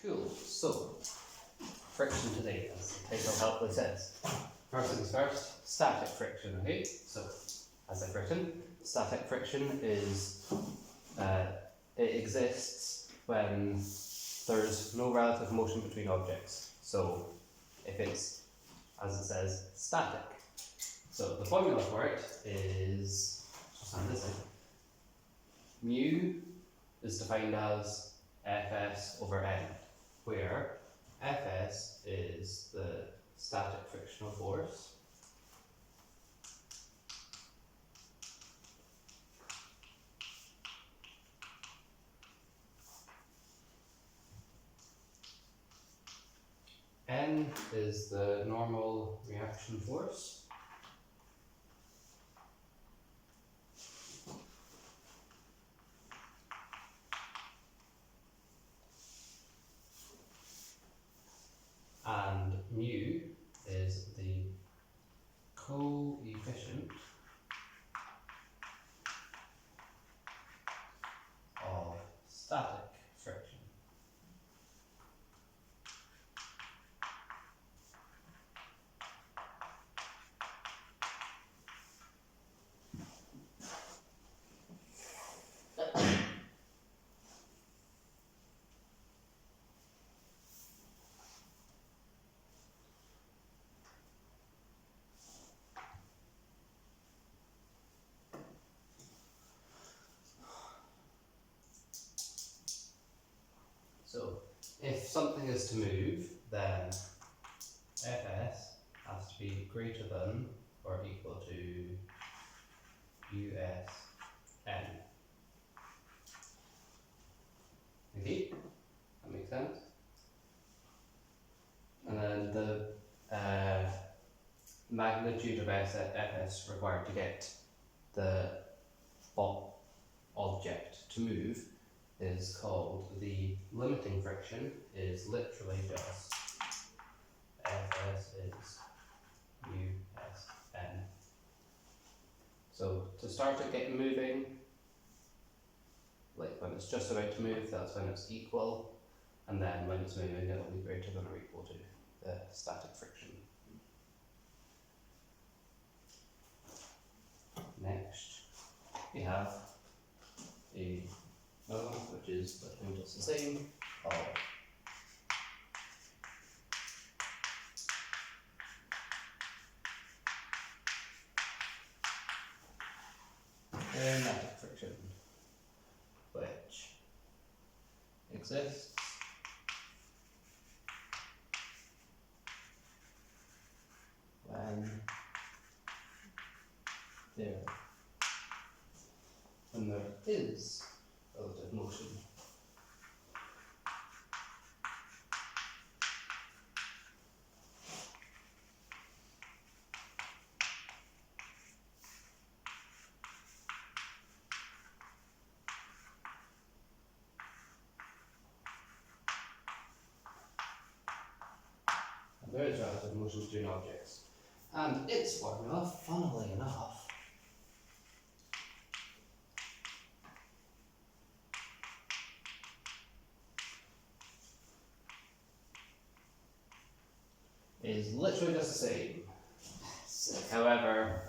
Cool. So, friction today, as the title helpfully says. First things first, static friction, okay? So, as I've written, static friction is, it exists when there's no relative motion between objects. So, if it's, as it says, static. So, the formula for it is, just on this side, mu is defined as Fs over n, where Fs is the static frictional force, n is the normal reaction force, and mu is the coefficient of static friction. So, if something is to move, then Fs has to be greater than or equal to Usn. Okay, that makes sense. And then the magnitude of Fs required to get the object to move is called the limiting friction, is literally just Fs is Usn. So to start it getting moving, like when it's just about to move, that's when it's equal, and then when it's moving, it will be greater than or equal to the static friction. Next, we have another one, which is literally just the same, of kinetic friction, which exists when there is relative motion. And there is relative motion between objects. And its formula, funnily enough, is literally just the same. However,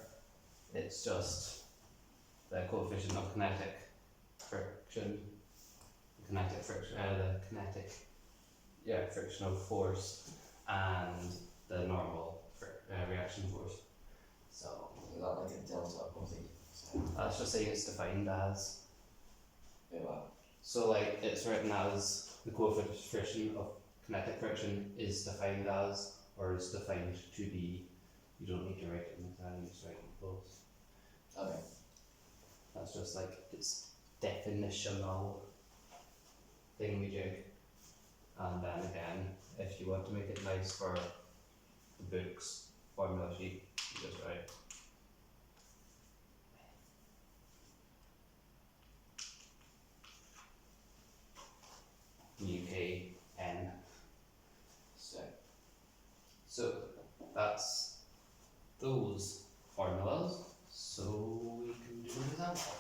it's just the coefficient of kinetic friction, frictional force, and the normal reaction force. So Is that like a delta of the that's just saying it's defined as. yeah, well, So like it's written as the coefficient of kinetic friction is defined as, or is defined to be. You don't need to write it in the time, just write it both. okay. That's just like its definitional thingamajig. And then again, if you want to make it nice for the book's formula sheet, you just write UKN. So that's those formulas. So we can do an example.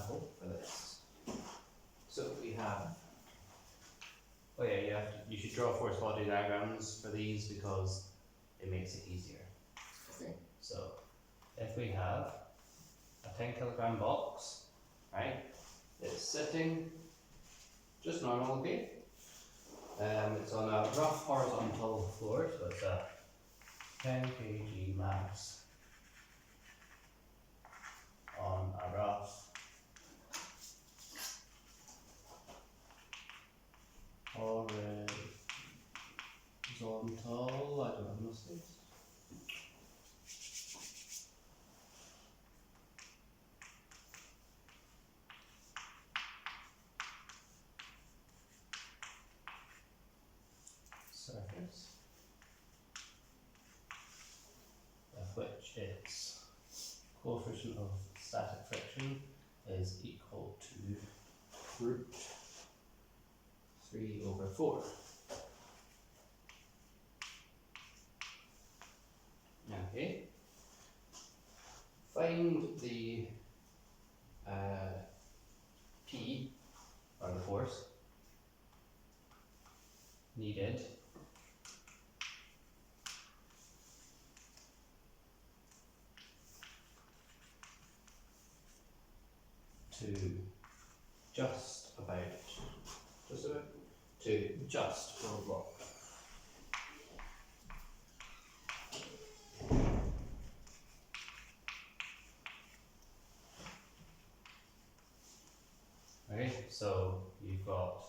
example for this. So we have, oh yeah, you should draw force body diagrams for these because it makes it easier. Okay. So if we have a 10 kilogram box, right, it's sitting just normal, okay? It's on a rough horizontal floor, so it's a 10 kg mass on a rough horizontal, I don't have mistakes. Surface, of which its coefficient of static friction is equal to root 3/4. Okay. Find the P, or the force, needed to just about fill the block. Okay, so you've got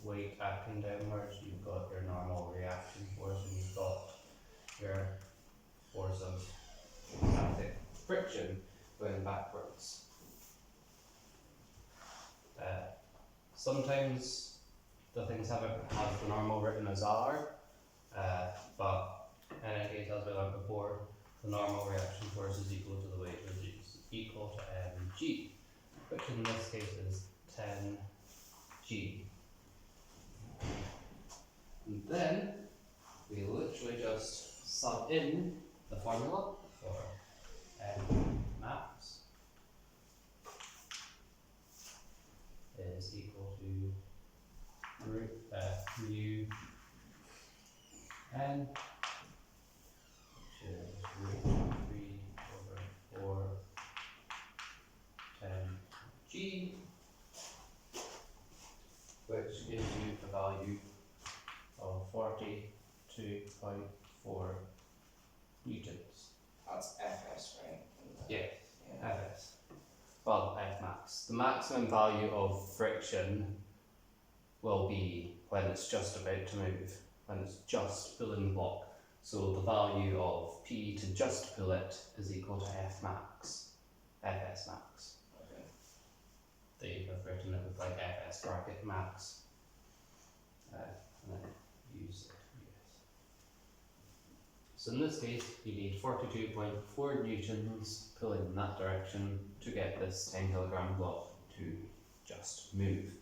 weight acting downwards, you've got your normal reaction force, and you've got your force of static friction going backwards. Sometimes the things have the normal written as R, but in any case, as we learned before, the normal reaction force is equal to the weight, which is equal to mg, which in this case is 10g. And then we literally just sub in the formula for mass is equal to root mu n, which is root 3/4 10g, which gives you the value of 42.4 newtons. That's Fs, right? Yeah, Yeah. Fs. Well, F max. The maximum value of friction will be when it's just about to move, when it's just pulling the block. So the value of P to just pull it is equal to F max, Fs max. Okay. They have written it with like Fs bracket max. And then use it. So in this case, you need 42.4 newtons pulling in that direction to get this 10 kilogram block to just move.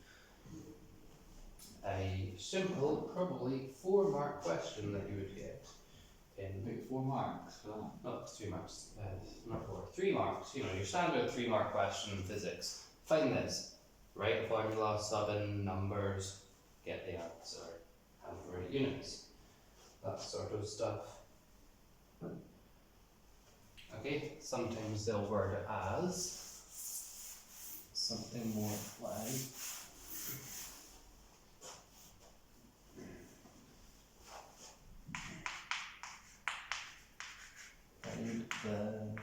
A simple, probably 4-mark question that you would get in. Wait, 4 marks for that? No, it's 3 marks. Not 4. 3 marks. You know, your standard 3-mark question in physics. Find this. Write the formula, sub in numbers, get the answer. Have the right units. That sort of stuff. Okay, sometimes they'll word it as something more like find the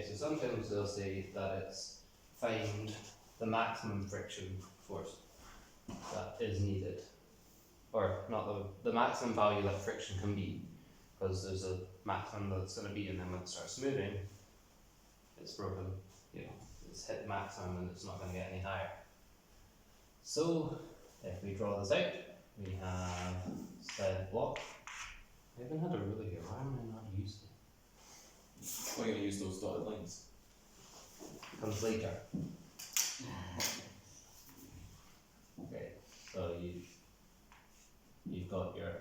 so sometimes they'll say that it's find the maximum friction force that is needed. Or not the maximum value that friction can be, because there's a maximum that's going to be, and then when it starts moving, it's broken, you know, it's hit the maximum and it's not going to get any higher. So, if we draw this out, we have said block. I haven't had a ruler here, why am I not using it? We're going to use those dotted lines. Comes later. Okay, so you've got your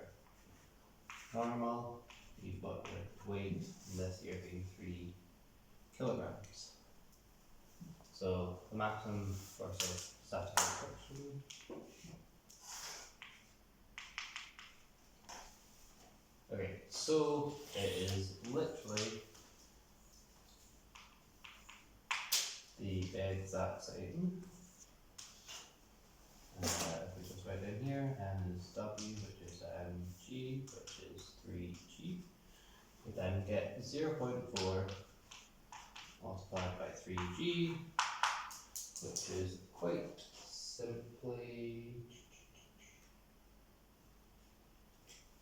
normal, you've got your weight, and this here being 3 kilograms. So the maximum force of static friction okay, so it is literally the exact same. If we just write in here, M is W, which is mg, which is 3g. We then get 0.4 multiplied by 3g, which is quite simply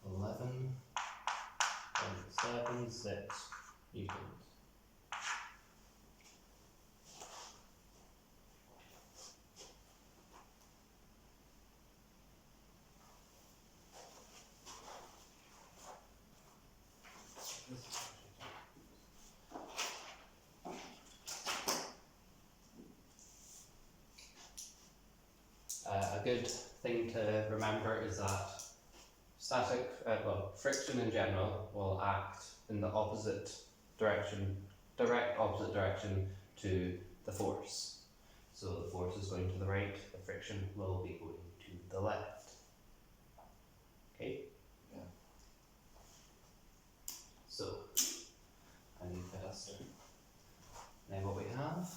11.76 newtons. A good thing to remember is that friction in general will act in the opposite direction, direct opposite direction to the force. So the force is going to the right, the friction will be going to the left. Okay? Yeah. So, I need the duster. Now what we have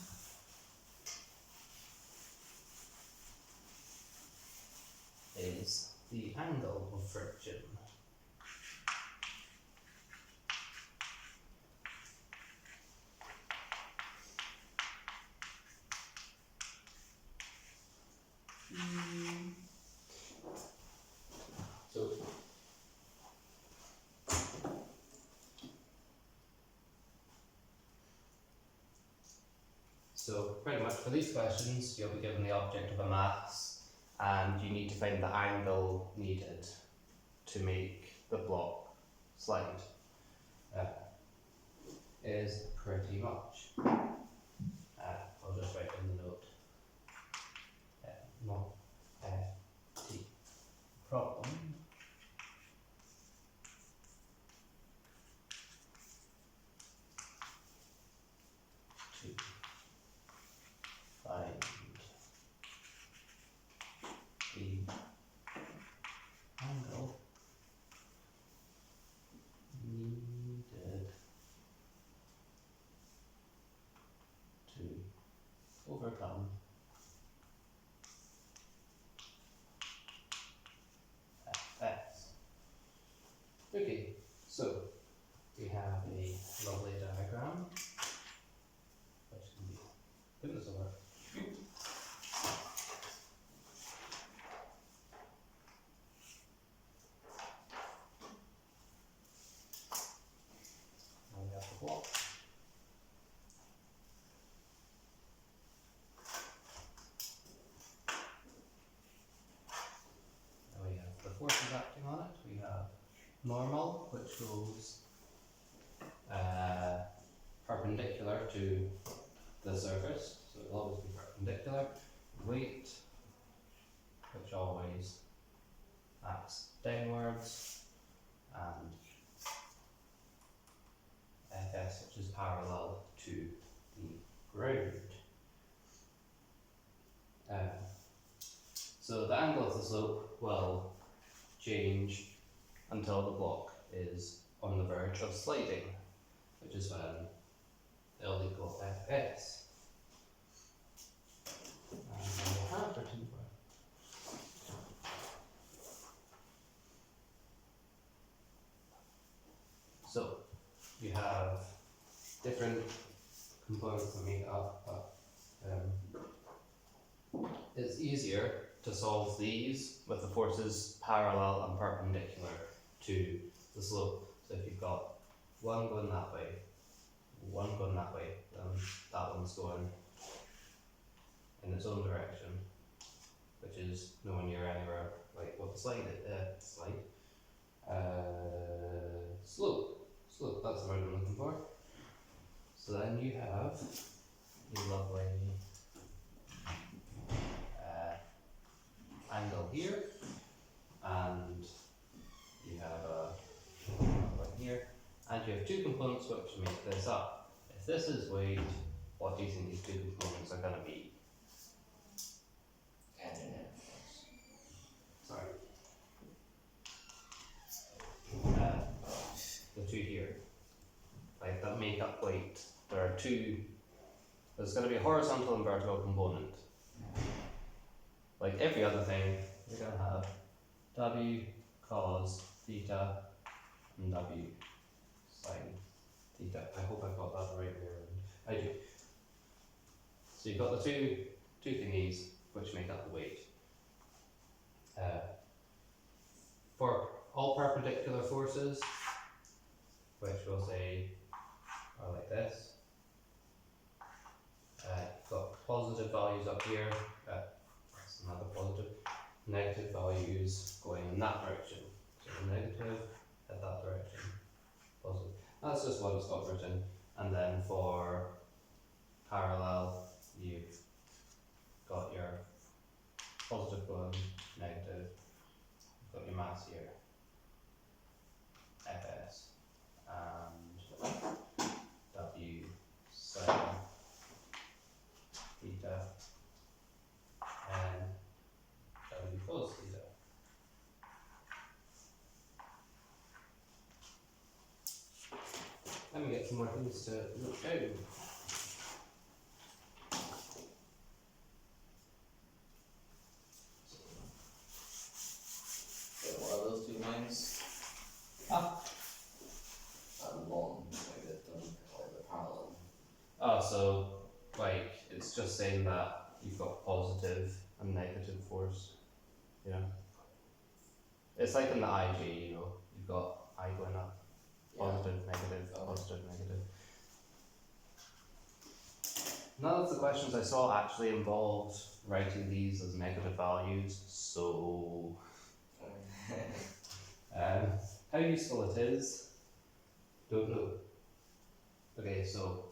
is the angle of friction. So pretty much for these questions, you'll be given the object of a mass, and you need to find the angle needed to make the block slide. Is pretty much. I'll just write in the note. T. Problem. To find the angle needed to overcome Fs. Okay, so we have a lovely diagram, which can be, goodness of work. Now we have the block. Now we have the forces acting on it. We have normal, which goes perpendicular to the surface, so it will always be perpendicular. Weight, which always acts downwards, and Fs, which is parallel to the ground. So the angle of the slope will change until the block is on the verge of sliding, which is when L equals Fs. And then we'll have written for so you have different components that make it up, but it's easier to solve these with the forces parallel and perpendicular to the slope. So if you've got one going that way, one going that way, then that one's going in its own direction, which is nowhere near anywhere like what the slope, that's the word I'm looking for. So then you have your lovely angle here, and you have a line here, and you have two components which make this up. If this is weight, what do you think these two components are going to be? Sorry. The two here, like that make up weight. There are two. There's going to be a horizontal and vertical component. Like every other thing, you're going to have W cos theta and W sine theta. I hope I got that the right way around. I do. So you've got the two thingies which make up the weight. For all perpendicular forces, which we'll say are like this, you've got positive values up here, that's another positive, negative values going in that direction. So negative at that direction, positive. That's just what it's got written. And then for parallel, you've got your positive going, negative, you've got your mass here, Fs, and W sine theta, and W cos theta. Let me get some more things to look out. What are those two lines? Long, like the parallel. Oh, so like it's just saying that you've got positive and negative force, you know. It's like in the IG, you know, you've got I going up, positive, negative, positive, negative. None of the questions I saw actually involved writing these as negative values, so how useful it is, don't know. Okay, so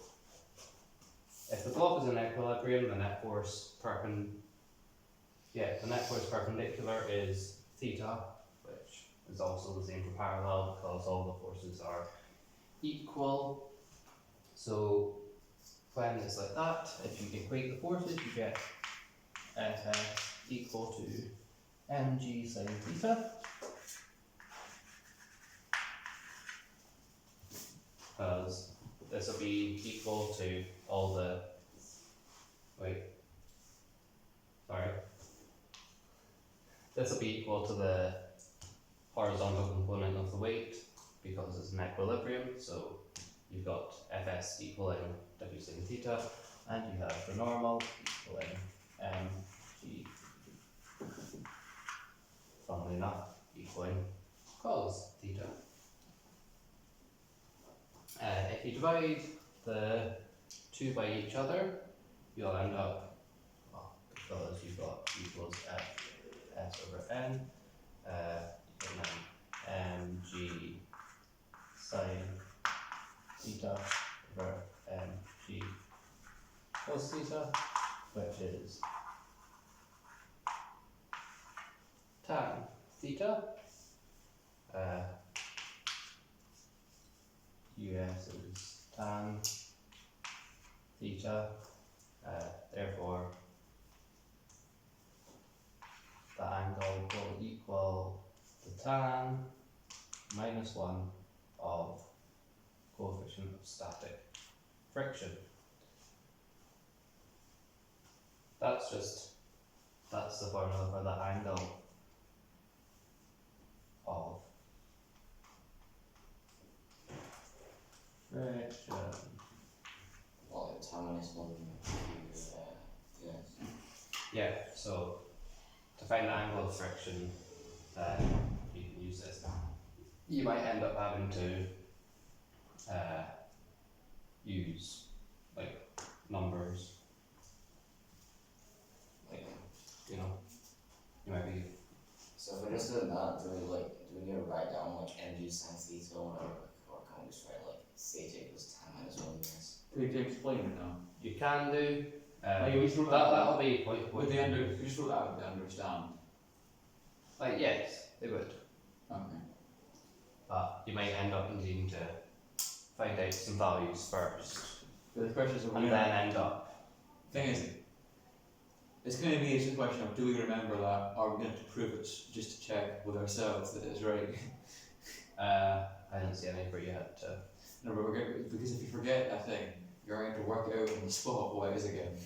if the block is in equilibrium, the net force perpendicular is theta, which is also the same for parallel because all the forces are equal. So when it's like that, if you equate the forces, you get Fs equal to mg sine theta. Because this will be equal to all the, this will be equal to the horizontal component of the weight because it's in equilibrium, so you've got Fs equaling W sine theta, and you have the normal equaling mg, funnily enough, equaling cos theta. If you divide the two by each other, you'll end up, because you've got equals S over N, and then mg sine theta over mg cos theta, which is tan theta. US is tan theta, therefore the angle will equal the tan minus 1 of coefficient of static friction. That's the formula for the angle of friction. Well, it's Yes. Yeah, so to find the angle of friction, you can use this. You might end up having to use like numbers, like, you know, you might be. So if we're just doing that, do we need to write down like energy times theta or whatever, or can we just write like theta equals 10 minus 1 meters? Do we have to explain it now? You can do. You just wrote That'll be point. Would they you just wrote that out, would they understand? Like yes, they would. Okay. But you might end up needing to find out some values first, But the question is, and then end up. thing is, it's going to be just a question of do we remember that, or are we going to prove it just to check with ourselves that it's right? I didn't see any for you yet. No, but because if you forget a thing, you're going to work it out on the spot what it is again.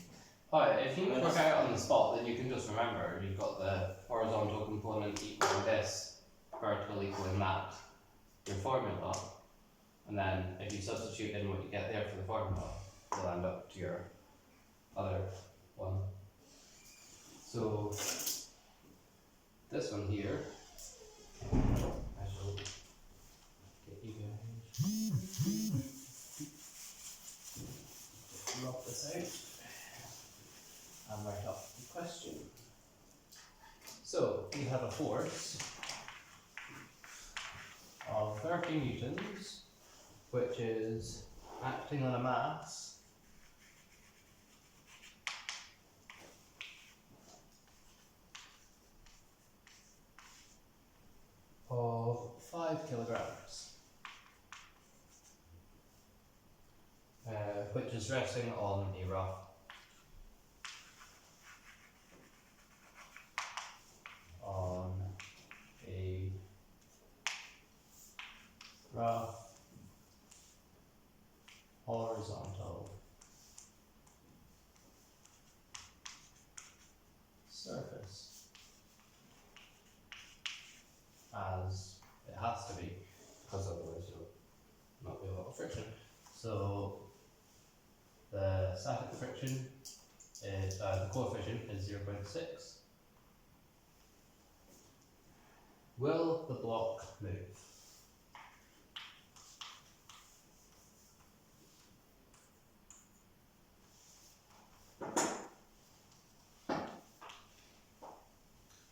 Alright, if you can work out on the spot, then you can just remember you've got the horizontal component equaling this, vertical equaling that, your formula, and then if you substitute in what you get there for the formula, you'll end up to your other one. So this one here, I shall get you guys. Drop this out and write up the question. So we have a force of 30 newtons, which is acting on a mass of 5 kilograms, which is resting on a rough horizontal surface, as it has to be, because otherwise you'll not be a lot of friction. So the static friction is, the coefficient is 0.6. Will the block move?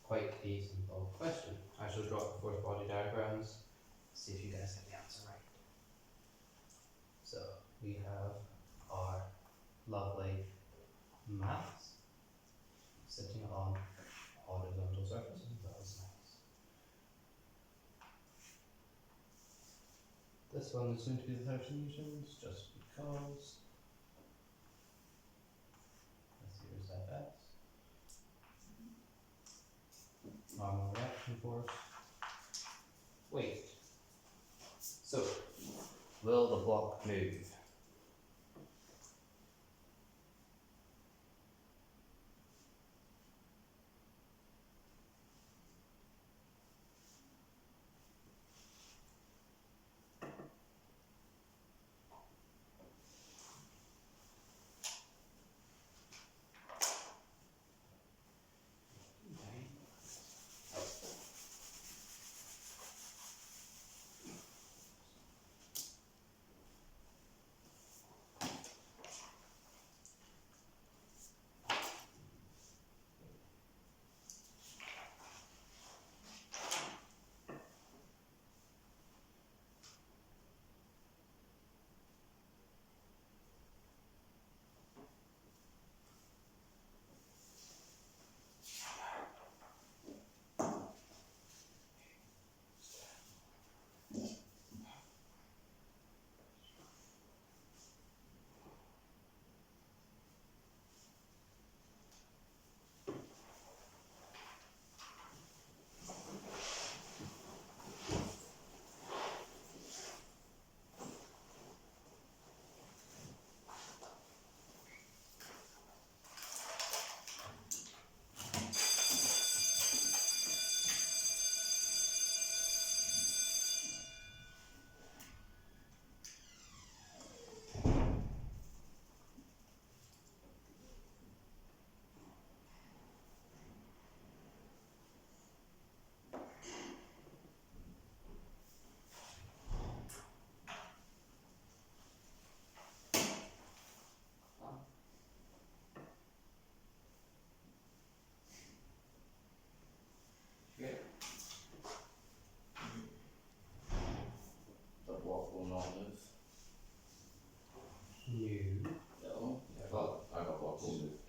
Quite a simple question. I shall draw the force body diagrams, see if you guys get the answer right. So we have our lovely mass sitting on a horizontal surface. That was nice. This one is going to be the 30 newtons, just because. Let's see, here's FS. Normal reaction force. Wait. So, will the block move?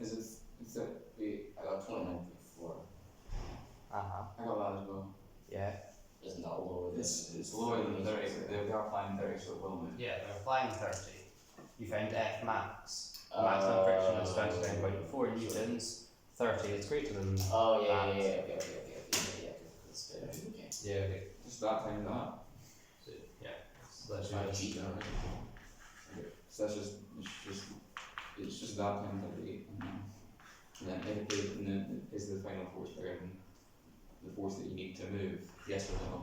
Is it? Is it? Wait, I got 29.4. Uh-huh. I got that as well. Yeah. It's not lower than. It's lower than 30. They are applying 30, so it will move. Yeah, they're applying 30. You found F max. The maximum friction is 29.4 newtons. 30 is greater than Oh, yeah, that. okay. That's better. Okay. Yeah, okay. Just that times that. So, yeah. So that's My right. cheat now, right? Okay. So that's it's just that times 30. And then and then is the final force bigger than the force that you need to move? Yes or no?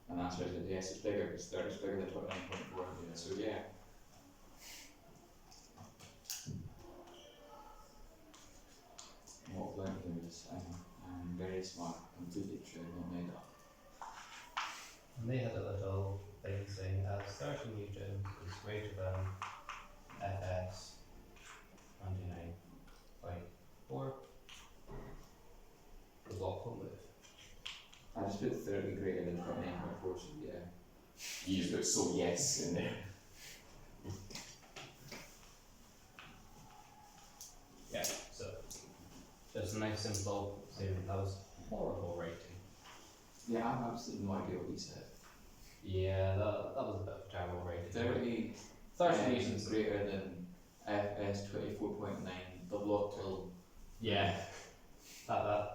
And the answer is that yes, it's bigger, because 30 is bigger than 29.4. Yeah. So yeah. What I've learned here is I'm very smart, completely true, not made up. And they had a little thing saying as 30 newtons is greater than Fs 29.4, the block will move. I just put 30 greater than 29.4, so yeah. You just put so yes in there. Yeah, so just a nice simple statement. That was horrible writing. Yeah, I have absolutely no idea what he said. Yeah, that was a bit of terrible writing. 30 newtons. is greater than Fs 24.9, the block will. Yeah, that